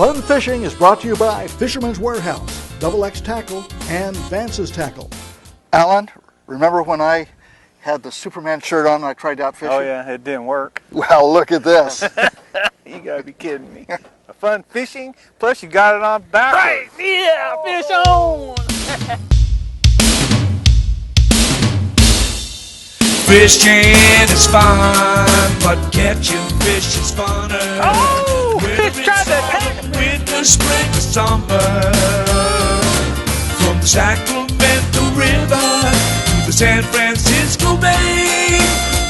Fun Fishing is brought to you by Fisherman's Warehouse, Double X Tackle, and Vance's Tackle. Alan, remember when I had the Superman shirt on and I tried out fishing? Oh yeah, it didn't work. Well, look at this. You gotta be kidding me. Fun fishing, plus you got it on backwards. Right, yeah, fish on! Fishing is fun, but catching fish is funner. Oh, fish tried to attack me. Winter, spring, or summer. From the Sacramento River to the San Francisco Bay,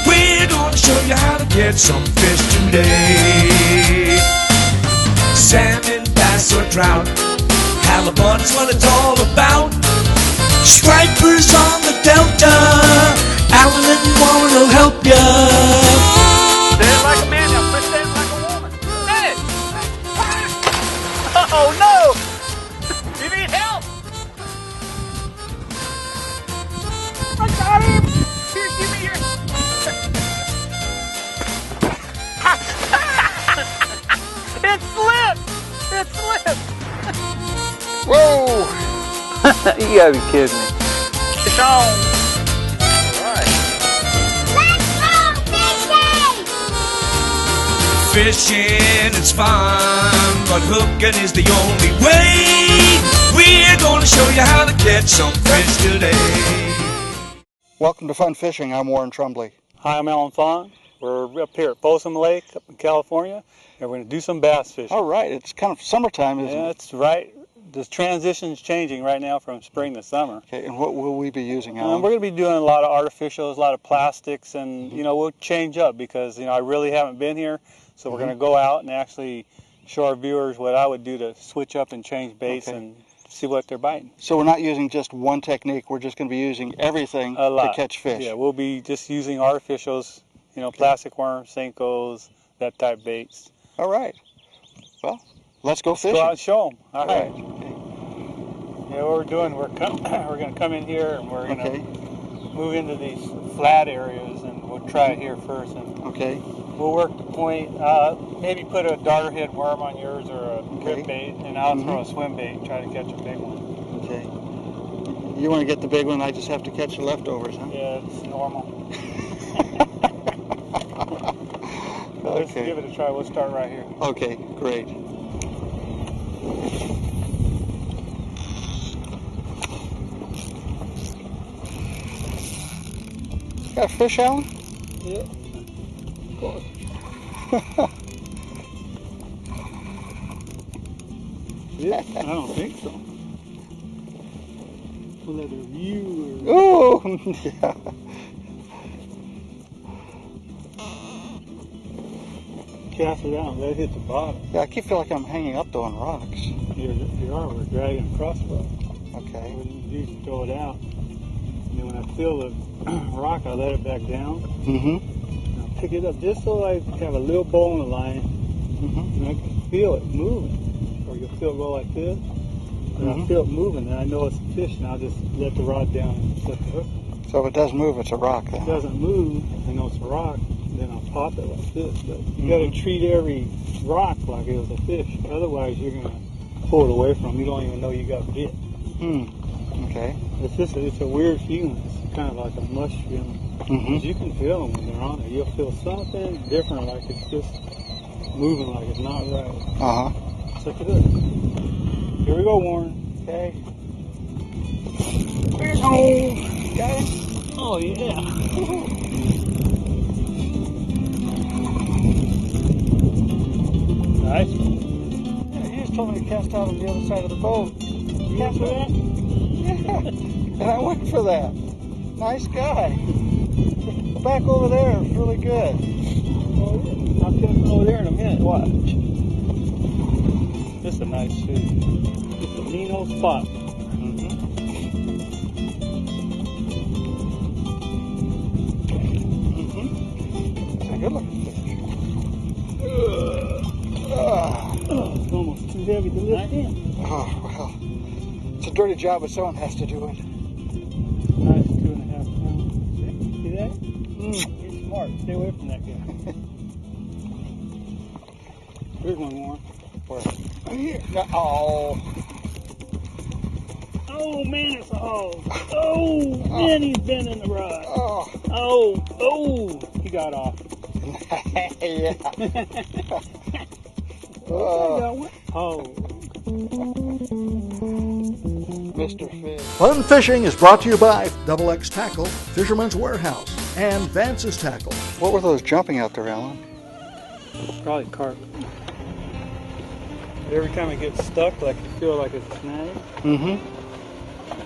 we're gonna show you how to catch some fish today. Salmon, bass, or trout, halibut's what it's all about. Stripers on the Delta, Alan and Warren will help ya. Stand like a man, now quit standing like a woman. Hey! Oh no! You need help! I got him! Here, give me your... It slipped! It slipped! Whoa! You gotta be kidding me. Fish on! Fishing is fun, but hooking is the only way. We're gonna show you how to catch some fish today. Welcome to Fun Fishing. I'm Warren Trumbley. Hi, I'm Alan Fong. We're up here at Folsom Lake up in California, and we're going to do some bass fishing. All right, it's kind of summertime, isn't it? That's right. The transition's changing right now from spring to summer. Okay, and what will we be using, Alan? We're going to be doing a lot of artificials, a lot of plastics, and you know, we'll change up because I really haven't been here, so we're going to go out and actually show our viewers what I would do to switch up and change baits and see what they're biting. So we're not using just one technique, we're just going to be using everything to catch fish. Yeah, we'll be just using artificials, plastic worms, Senkos, that type baits. All right. Well, let's go fishing. Go out and show them. All right. Okay. Yeah, what we're doing, we're going to come in here and we're going to move into these flat areas, and we'll try it here first. And we'll work the point. Maybe put a darter head worm on yours or a grip bait, and I'll throw a swim bait and try to catch a big one. Okay. You want to get the big one? I just have to catch the leftovers, huh? Yeah, it's normal. Let's give it a try. We'll start right here. Okay, great. Got a fish, Alan? Yeah. Of course. Yeah, I don't think so. We'll let her view. Oh, yeah. Cast it out, let it hit the bottom. Yeah, I keep feeling like I'm hanging up though on rocks. You are, we're dragging a crossbow. Okay. What you do is throw it out, and then when I feel the rock, I let it back down. And I'll pick it up just so I have a little bowl on the line, and I can feel it moving. Or you'll feel it go like this, and I feel it moving, and I know it's a fish, and I'll just let the rod down and set the hook. So if it does move, it's a rock then? If it doesn't move, I know it's a rock, then I'll pop it like this. But you got to treat every rock like it was a fish. Otherwise, you're going to pull it away from them. You don't even know you got bit. Okay. It's a weird feeling. It's kind of like a mush feeling. Because you can feel them when they're on it. You'll feel something different, like it's just moving like it's not right. Check it out. Here we go, Warren. Okay. There you go. Got it? Oh, yeah. Nice. Yeah, you just told me to cast out on the other side of the boat. You went for that? Yeah, and I went for that. Nice guy. Back over there is really good. Oh, yeah. I'll put it over there in a minute. Watch. This is a nice fish. It's a mean old spot. It's a good looking fish. It's almost too heavy to lift in. Oh, well. It's a dirty job, but someone has to do it. Nice 2.5 pounds. See that? You're smart. Stay away from that guy. Here's one more. Where? Oh. Oh man, it's a hog. Oh man, he's been in the rod. Oh. Oh, he got off. Yeah. Oh, I got one. Oh. Mr. Fish. Fun Fishing is brought to you by XX Tackle, Fisherman's Warehouse, and Vance's Tackle. What were those jumping out there, Alan? Probably carp. Every time it gets stuck, like you feel like it's snagged,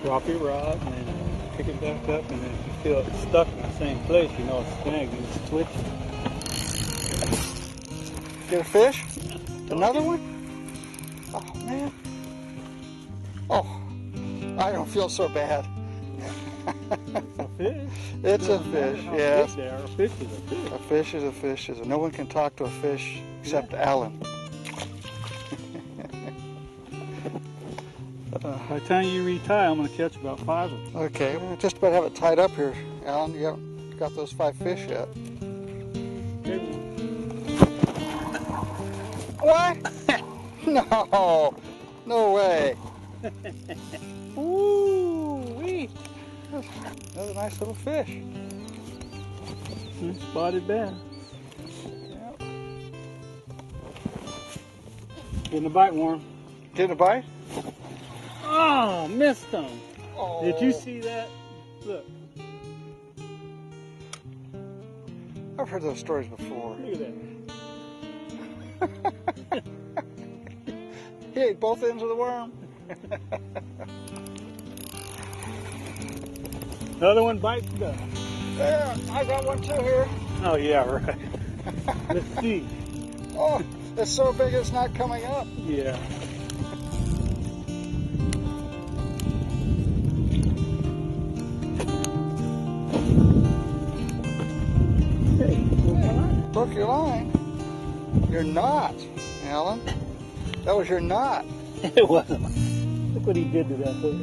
drop your rod and then pick it back up, and then if you feel it stuck in the same place, you know it's snagged, you just twitch it. Get a fish? Another one? Oh, man. Oh, I don't feel so bad. A fish? It's a fish, yes. A fish is a fish. A fish is a fish. No one can talk to a fish except Alan. By the time you retie, I'm going to catch about 5 of them. Okay, we just about have it tied up here, Alan. You haven't got those 5 fish yet. What? No, no way. Ooh-wee. That's a nice little fish. Spotted bass. Yep. Getting a bite, Worm. Getting a bite? Oh, missed them. Oh. Did you see that? Look. I've heard those stories before. Look at that. He ate both ends of the worm. Another one bites the dust. There, I got one too here. Oh, yeah, right. Let's see. Oh, it's so big it's not coming up. Yeah. Hey, Broke your line. You're not, Alan. That was your knot. it wasn't. Look what he did to that hook.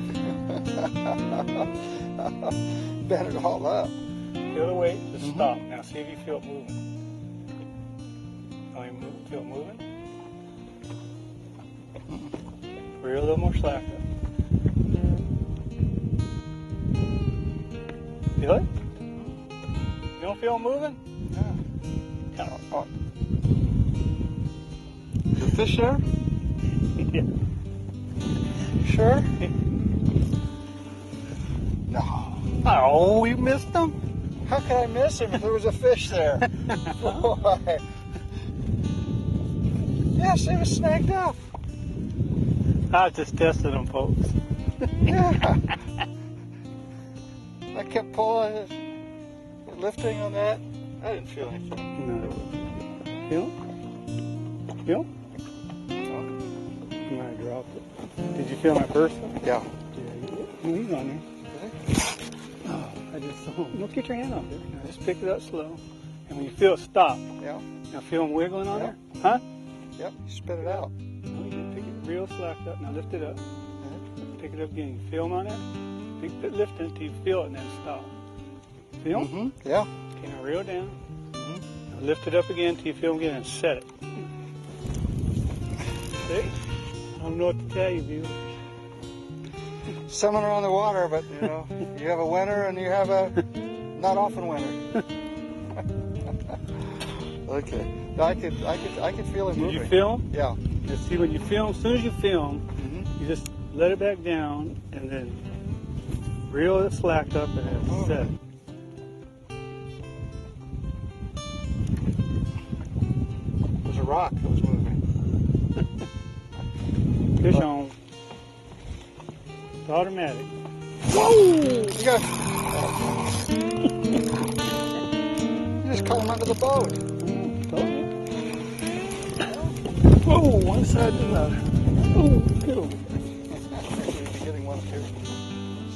Bent it all up. Feel the weight, just stop. Now see if you feel it moving. Oh, you feel it moving? Reel a little more slack up. Feel it? You don't feel it moving? Yeah. Kind Oh. The fish there? yeah. You sure? No. Oh, we missed him? How could I miss him if there was a fish there? Boy. Yes, it was snagged up. I was just testing them, folks. Yeah. I kept pulling, lifting on that. I didn't feel anything. No. Feel? Feel? Oh. I dropped it. Did you feel my first one? Yeah. No, he's on there. Oh, I just saw him. Don't get your hand off there. Now just pick it up slow. And when you feel it, stop. Yeah. Now feel him wiggling on Yeah. there? Huh? Yep. Spit it out. No, you didn't pick it real slacked up. Now lift it up. Pick it up again. You feel him on there? Lift it until you feel it and then stop. Feel him? Mm-hmm. Yeah. Okay, now reel down. Now lift it up again until you feel him again and set it. See? I don't know what to tell you, viewers. Some are on the water, but you know, you have a winner and you have a not often winner. Okay. I could feel it Did moving. you feel him? Yeah. Just see when you film, as soon as you film, you just let it back down and then reel it slacked up and then set it. It was a rock that was moving. Fish on. It's automatic. Whoa! You got. You just caught him under the boat. Whoa, one side to the other. Oh, get over. We'll be getting one here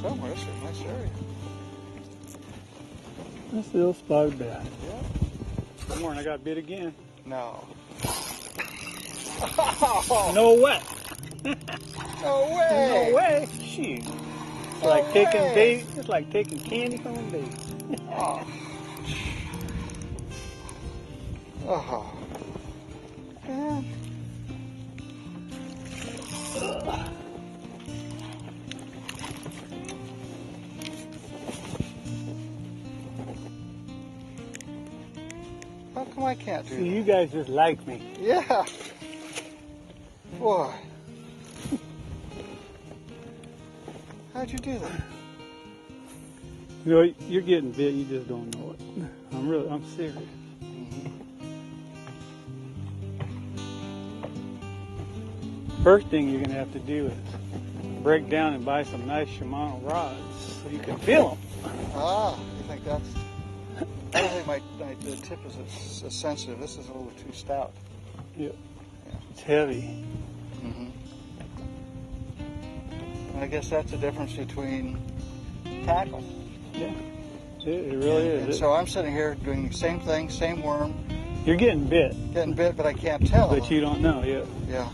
somewhere. This is a nice area. That's the little spotted bass. Yeah. Come on, I got bit again. No. No way. No way. No way. Shoot. It's like taking bait. It's like taking candy from a bait. Oh. Oh. Yeah. come I can't do See, that? you guys just like me. Yeah. Boy. How'd you do that? You know, you're getting bit, you just don't know it. I'm serious. First thing you're going to have to do is break down and buy some nice Shimano rods so you can feel them. Ah, you think that's... I don't think the tip is as sensitive. This is a little too stout. Yep. Yeah. It's heavy. Mm-hmm. And I guess that's the difference between tackle. Yeah. It really And is. so I'm sitting here doing the same thing, same worm, You're getting bit, getting bit, but I can't tell. but you don't know. Yeah. Yeah.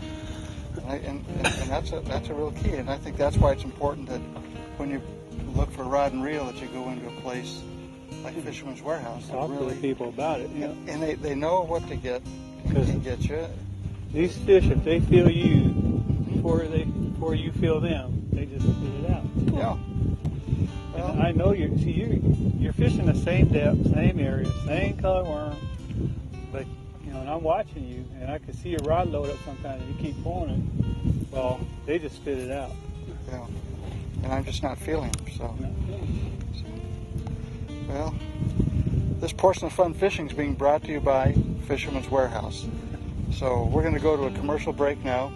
And that's a real key, and I think that's why it's important that when you look for rod and reel that you go into a place like Fisherman's Warehouse. Talk to the people about it. Yeah. And they know what to get. Because Can get you. these fish, if they feel you before you feel them, they just spit it out. Yeah. And I know you're fishing the same depth, same area, same color worm, but and I'm watching you, and I can see your rod load up sometimes, and you keep pulling it. Well, they just spit it out. Yeah. And I'm just not feeling them. So, well, this portion of Fun Fishing is being brought to you by Fisherman's Warehouse. So we're going to go to a commercial break now,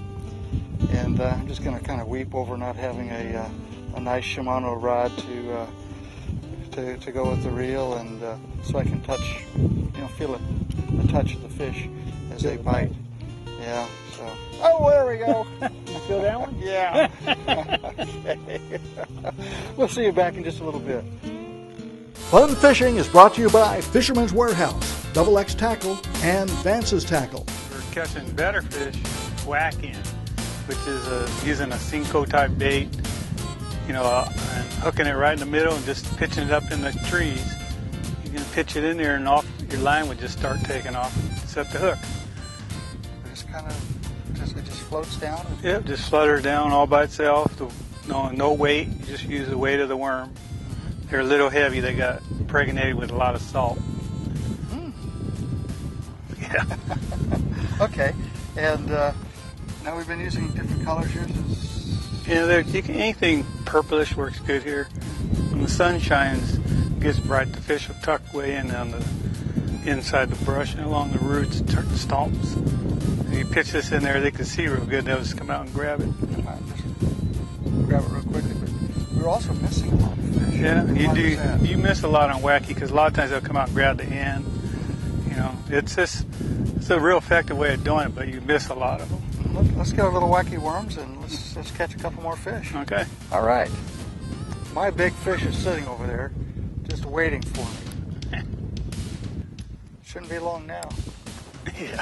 and I'm just going to kind of weep over not having a nice Shimano rod to go with the reel, and so I can touch, feel it, the touch of the fish as they bite. Yeah. So. Oh, there we go. You feel that one? Yeah. Okay. We'll see you back in just a little bit. Fun Fishing is brought to you by Fisherman's Warehouse, Double X Tackle, and Vance's Tackle. We're catching better fish, whacking, which is using a Senko type bait, and hooking it right in the middle and just pitching it up in the trees. You can pitch it in there and off your line would just start taking off. Set the hook. It just floats down? Yep, just flutter down all by itself. No weight. You just use the weight of the worm. They're a little heavy. They got impregnated with a lot of salt. Yeah. Okay. And now we've been using different colors here. Anything purplish works good here. When the sun shines, it gets bright. The fish will tuck way in on the inside the brush and along the roots, stumps. And you pitch this in there, they can see real good. They'll just come out and grab it. Grab it real quickly. But we're also missing a lot of fish. Yeah, you Why do. is that? You miss a lot on Wacky because a lot of times they'll come out and grab the end. It's a real effective way of doing it, but you miss a lot of them. Let's get our little Wacky worms and let's catch a couple more fish. Okay. All right. My big fish is sitting over there, just waiting for me. Shouldn't be long now. Yeah.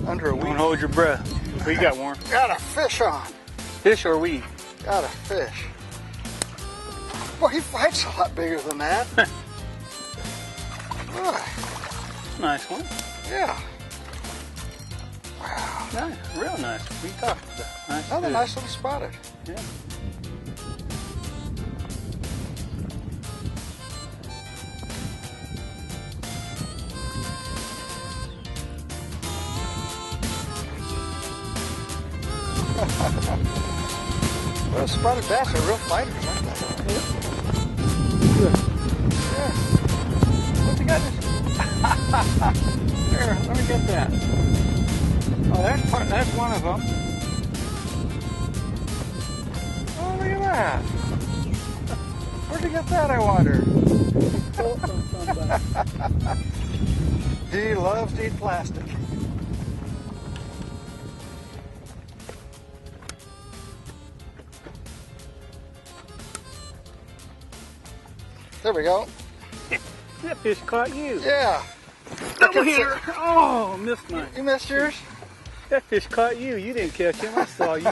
Under a week. Don't hold your breath. We got one. Got a fish on. Fish or weed? Got a fish. Boy, he fights a lot bigger than that. Boy, Nice one. yeah. Wow. Nice. Real nice. What are you talking about? Nice. Another fish. nice little spotted. Yeah. Well, spotted bass are real fighters, aren't they? Yeah. What you got this? Here, let me get that. Oh, that's one of them. Oh, look at that. Where'd you get that, I wonder? He loves to eat plastic. There we go. That fish caught you. Yeah. Double hitter. Oh, missed mine. You missed yours? That fish caught you. You didn't catch him. I saw you.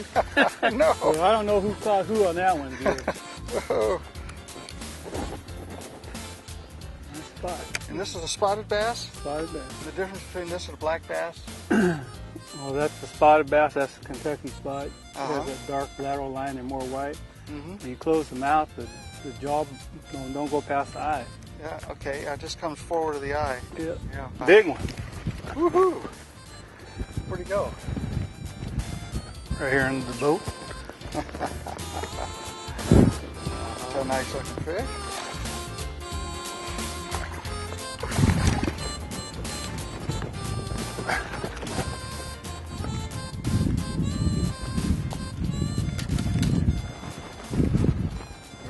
No. Well, I don't know who caught who on that one, dude. Oh. Nice spot. And this is a spotted bass? Spotted bass. The difference between this and a black bass? Well, that's the spotted bass. That's the Kentucky spot. It Uh-huh. has a dark lateral line. They're more white. Mm-hmm. When you close the mouth, the jaw don't go past the eye. Yeah, okay, it just comes forward of the eye. Yeah. Yeah. Big one. Woohoo! Where'd he go? Right here in the boat. It's a nice looking fish.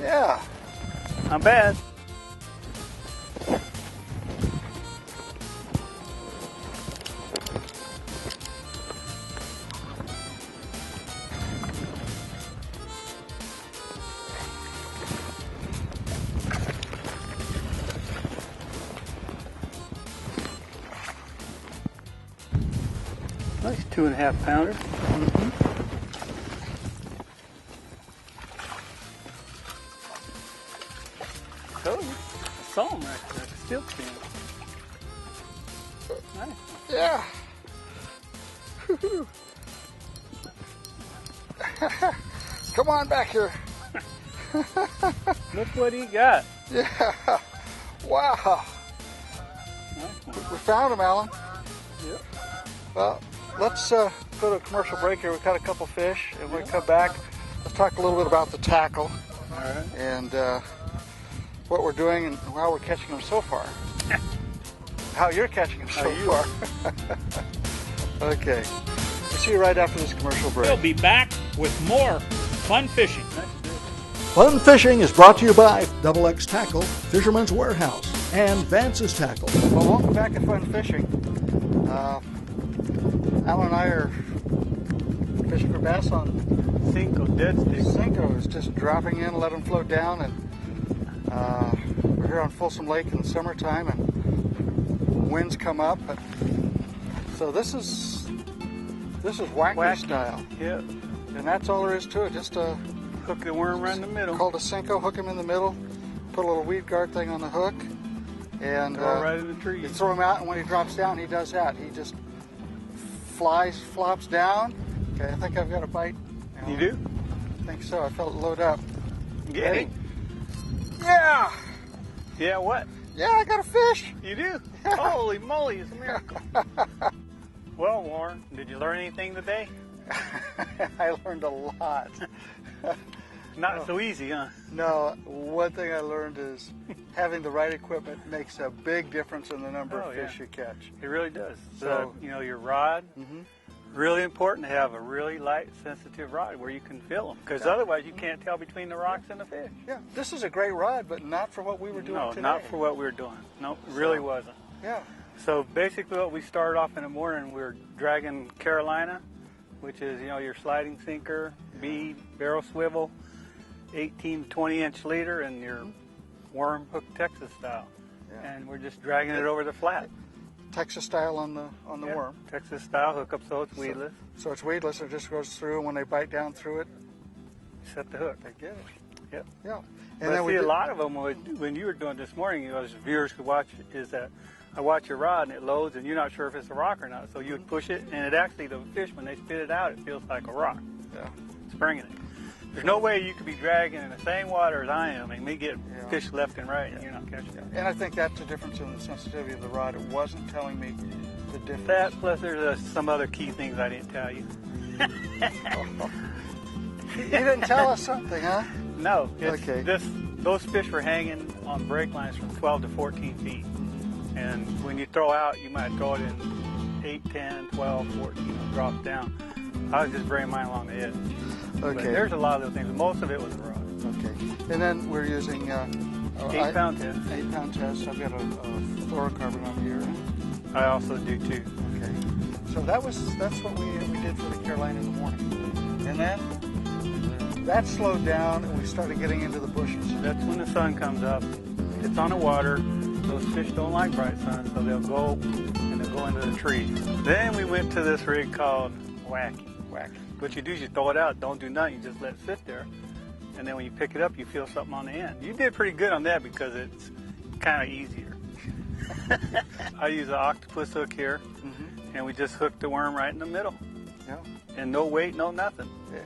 Yeah. Not bad. Nice 2.5 pounder. Mm-hmm. Oh, I saw him right there. Still spin. Nice. Yeah. Come on back here. Look what he got. Yeah. Wow. Nice one. We found him, Alan. Yep. Well, let's go to a commercial break here. We've got a couple fish, and when we come back, let's talk a little bit about the tackle All right. and what we're doing and how we're catching them so far. How you're catching them so far. Okay. We'll see you right after this commercial break. We'll be back with more fun fishing. Fun Fishing is brought to you by Double X Tackle, Fisherman's Warehouse, and Vance's Tackle. Well, welcome back to Fun Fishing. Alan and I are fishing for bass on Senkos, dead stick. Senkos, just dropping in, let them float down, and we're here on Folsom Lake in the summertime, and winds come up. So this is wacky style, Yep. and that's all there is to it. Just Hook the worm right in the middle. called a Senko, hook him in the middle, put a little weed guard thing on the hook, and Throw it right in the you tree. throw him out, and when he drops down, he does that. He just flops down. Okay, I think I've got a bite. You do? I think so. I felt it load up. Get Ready? him. Yeah! Yeah, what? Yeah, I got a fish! You do? Holy moly, it's a miracle. Well, Warren, did you learn anything today? I learned a lot. Not so easy, huh? No, one thing I learned is having the right equipment makes a big difference in the number Oh, of fish yeah. you catch. It really does. So- Your rod, Mhm. really important to have a really light, sensitive rod where you can feel them. Because otherwise you can't tell between the rocks and the fish. Yeah, this is a great rod, but not for what we were doing No, today. not for what we were doing. No, really wasn't. Yeah. So basically what we started off in the morning, we were dragging Carolina, which is, your sliding sinker, bead, barrel swivel, 18 to 20 inch leader, and your worm hook Texas style. Yeah. And we're just dragging it over the flat. Texas style on the Yeah, worm. Texas style hookup, so it's weedless. So it's weedless, it just goes through, and when they bite down through it, Set the hook. they get it. Yep. Yeah. And I see a lot of them when you were doing this morning, as viewers could watch, is that I watch your rod and it loads and you're not sure if it's a rock or not. So you would push it and it actually, the fish, when they spit it out, it feels like a rock. Yeah. Springing it. There's no way you could be dragging in the same water as I am and me get fish left and right and you're not catching it. And I think that's the difference in the sensitivity of the rod. It wasn't telling me the difference. That plus there's some other key things I didn't tell you. You didn't tell us something, huh? No, it's Okay. those fish were hanging on break lines from 12 to 14 feet. And when you throw out, you might throw it in 8, 10, 12, 14, it drops down. I was just bringing mine along the edge. But Okay. there's a lot of those things. Most of it was rod. Okay. And then we're using 8-pound test. 8-pound test. I've got a fluorocarbon on here. I also do too. Okay. So that's what we did for the Carolina in the morning. And then that slowed down and we started getting into the bushes. That's when the sun comes up. It's on the water. Those fish don't like bright sun, so they'll go into the trees. Then we went to this rig called Wacky. What you do is you throw it out, don't do nothing, you just let it sit there. And then when you pick it up, you feel something on the end. You did pretty good on that because it's kind of easier. I use an octopus hook here, and we just hook the worm right in the middle. Yeah. And no weight, no nothing. Yeah.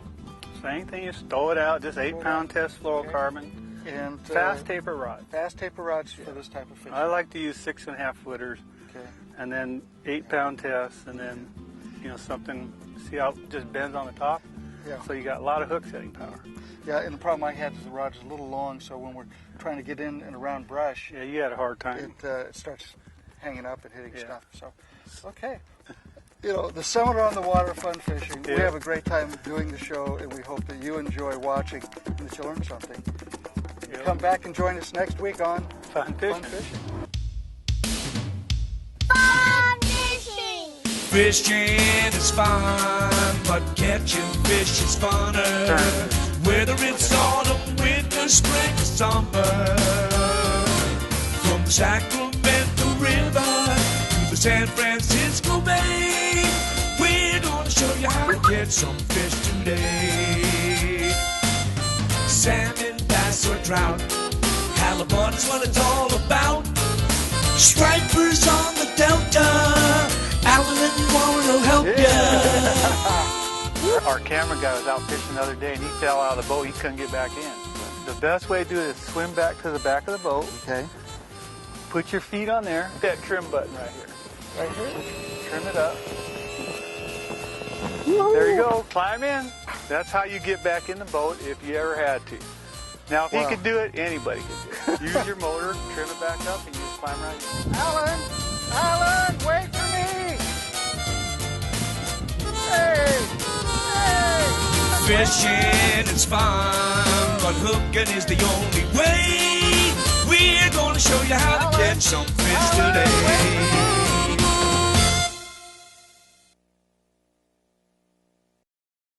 Same thing, just throw it out, just 8-pound test fluorocarbon. And Fast taper rods. Fast taper rods for this type of fishing. I like to use 6.5 footers, Okay. and then 8-pound tests, and then something. See how it just bends on the top? Yeah. So you got a lot of hook setting power. Yeah, and the problem I had is the rod's a little long, so when we're trying to get in and around brush, Yeah, you had a hard time. it starts hanging up and hitting Yeah. stuff. So, okay. The summer on the water fun fishing. We Yeah. have a great time doing the show, and we hope that you enjoy watching and that you learn something. Yep. Come back and join us next week on Fun fishing. Fun Fishing. Fun fishing! Fishing is fun, but catching fish is funner. Whether it's autumn, winter, spring, or summer. From the Sacramento River to the San Francisco Bay, we're gonna show you how to catch some fish today. Salmon, bass, or trout, halibut's what it's all about. Stripers on the Delta, Alan and Warren will help ya. Our camera guy was out fishing the other day, and he fell out of the boat. He couldn't get back in. The best way to do it is swim back to the back of the boat. Okay. Put your feet on there. That trim button right here. Right here. Trim it up. There you go. Climb in. That's how you get back in the boat if you ever had to. Now, if he Wow. could do it, anybody could do it. Use your motor, trim it back up, and you just climb right in. Alan, wait for me! Hey! Fishing is fun, but hooking is the only way. We're gonna show you how to catch some fish today.